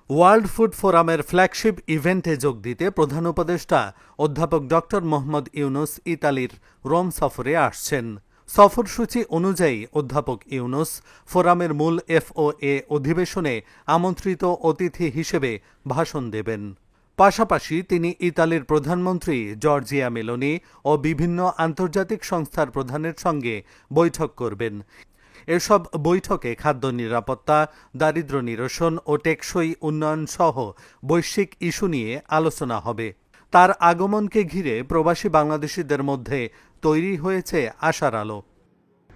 World food ফোরামের flagship ইভেন্টে যোগ দিতে প্রধান উপদেষ্টা অধ্যাপক ডক্টর মোহাম্মদ ইউনুস ইতালির রোম সফরে আসছেন। সফরসূচি অনুযায়ী অধ্যাপক ইউনুস ফোরামের মূল FOA অধিবেশনে আমন্ত্রিত অতিথি হিসেবে ভাষণ দেবেন। পাশাপাশি তিনি ইতালির প্রধানমন্ত্রী জর্জিয়া মেলোনি ও বিভিন্ন আন্তর্জাতিক সংস্থার প্রধানের সঙ্গে বৈঠক করবেন। এসব বৈঠকে খাদ্য নিরাপত্তা, দারিদ্র্য নিরসন ও টেকসই উন্নয়ন সহ বৈশ্বিক ইস্যু নিয়ে আলোচনা হবে। তার আগমনকে ঘিরে প্রবাসী বাংলাদেশিদের মধ্যে তৈরি হয়েছে আশার আলো।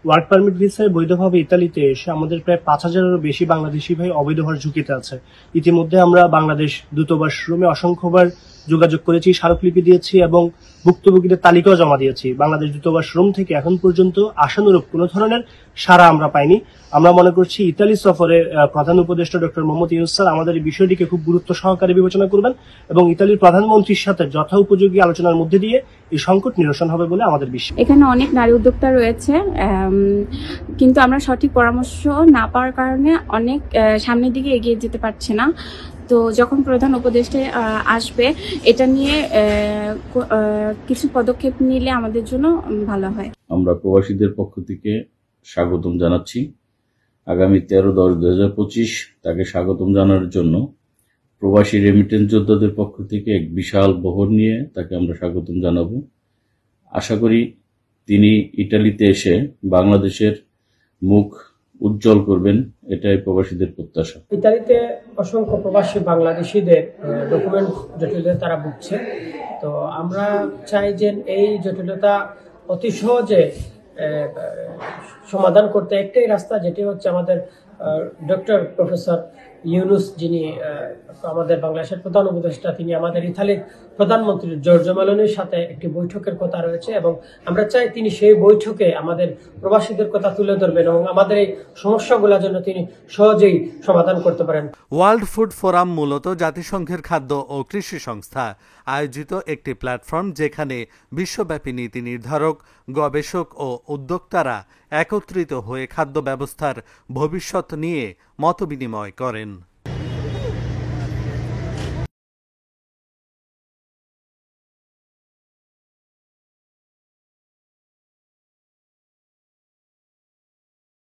ওয়ার্ক পারমিট ভিসায় বৈধভাবে ইতালিতে এসে আমাদের প্রায় 5,000-এরও বেশি বাংলাদেশি ভাই অবৈধ হওয়ার ঝুঁকিতে আছে। ইতিমধ্যে আমরা বাংলাদেশ দূতাবাস রুমে অসংখ্যবার যোগাযোগ করেছি, স্মারকলিপি দিয়েছি এবং ভুক্তভোগীদের তালিকাও জমা দিয়েছি। বাংলাদেশ দূতাবাস রুম থেকে এখন পর্যন্ত আশানুরূপ কোনো ধরনের সাড়া আমরা পাইনি। আমরা মনে করছি ইতালি সফরে প্রধান উপদেষ্টা ডক্টর মোহাম্মদ ইউনুস স্যার আমাদের এই বিষয়টিকে খুব গুরুত্ব সহকারে বিবেচনা করবেন এবং ইতালির প্রধানমন্ত্রীর সাথে যথোপযোগী আলোচনার মধ্যে দিয়ে এই সংকট নিরসন হবে বলে আমাদের বিশ্বাস। এখানে অনেক নারী উদ্যোক্তা রয়েছে, কিন্তু আমরা সঠিক পরামর্শ না পাওয়ার কারণে অনেক সামনের দিকে এগিয়ে যেতে পারছে না। তো যখন প্রধান উপদেষ্টা আসবে, এটা নিয়ে কিছু পদক্ষেপ নিলে আমাদের জন্য ভালো হয়। আমরা প্রবাসীদের পক্ষ থেকে স্বাগতম জানাচ্ছি। আগামী 13/10/2025 তাকে স্বাগতম জানানোর জন্য প্রবাসী রেমিটেন্স যোদ্ধাদের পক্ষ থেকে এক বিশাল বহর নিয়ে তাকে আমরা স্বাগতম জানাবো। আশা করি তিনি ইটালিতে এসে বাংলাদেশের মুখ উজ্জ্বল করবেন, এটাই প্রবাসীদের প্রত্যাশা। ইতালিতে অসংখ্য প্রবাসী বাংলাদেশিদের ডকুমেন্ট জটিলতা তারা ভুগছে। তো আমরা চাই যে এই জটিলতা অতি সহজে সমাধান করতে একটাই রাস্তা, যেটি হচ্ছে আমাদের ডক্টর প্রফেসর ইউনুস, যিনি আমাদের বাংলাদেশের প্রধান উপদেষ্টা, তিনি আমাদের ইতালির প্রধানমন্ত্রী জর্জিয়া মেলোনির সাথে একটি বৈঠকের কথা রয়েছে এবং আমরা চাই তিনি সেই বৈঠকে আমাদের প্রবাসীদের কথা তুলে ধরবেন এবং আমাদের এই সমস্যাগুলোর জন্য তিনি সহজেই সমাধান করতে পারেন। ওয়ার্ল্ড ফুড ফোরাম মূলত জাতিসংঘের খাদ্য ও কৃষি সংস্থা আয়োজিত একটি প্ল্যাটফর্ম, যেখানে বিশ্বব্যাপী নীতি নির্ধারক, গবেষক ও উদ্যোক্তারা একত্রিত হয়ে খাদ্য ব্যবস্থার ভবিষ্যৎ নিয়ে মতবিনিময় করেন।